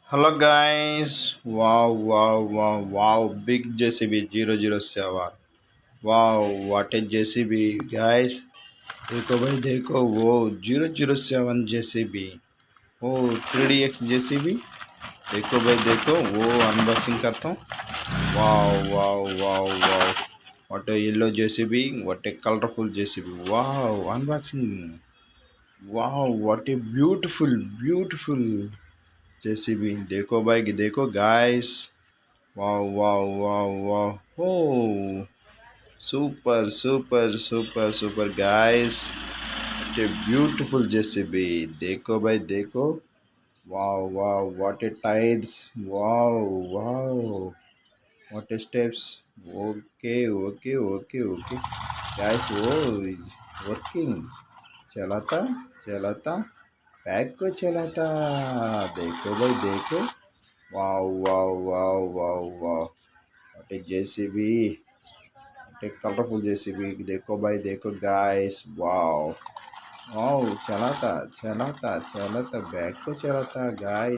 Hello guys, wow, big JCB 007. Wow, what a JCB guys. देखो भाई देखो वो 007 JCB. ओ 3DX JCB. देखो भाई देखो वो अनबॉक्सिंग करता हूँ. Wow. What a yellow JCB, what a colorful JCB. Wow, unboxing. Wow, what a beautiful JCB. देखो भाई देखो guys. Wow. Oh, super guys. What a beautiful JCB. देखो भाई देखो. Wow. What a tides. Wow. What a steps. Okay. Guys, oh, working. चलाता. Bag को चलाता. देखो भाई देखो. Wow. What a JCB. What a colorful JCB. देखो भाई देखो guys. Wow. चलाता. बैग को चलाता guys.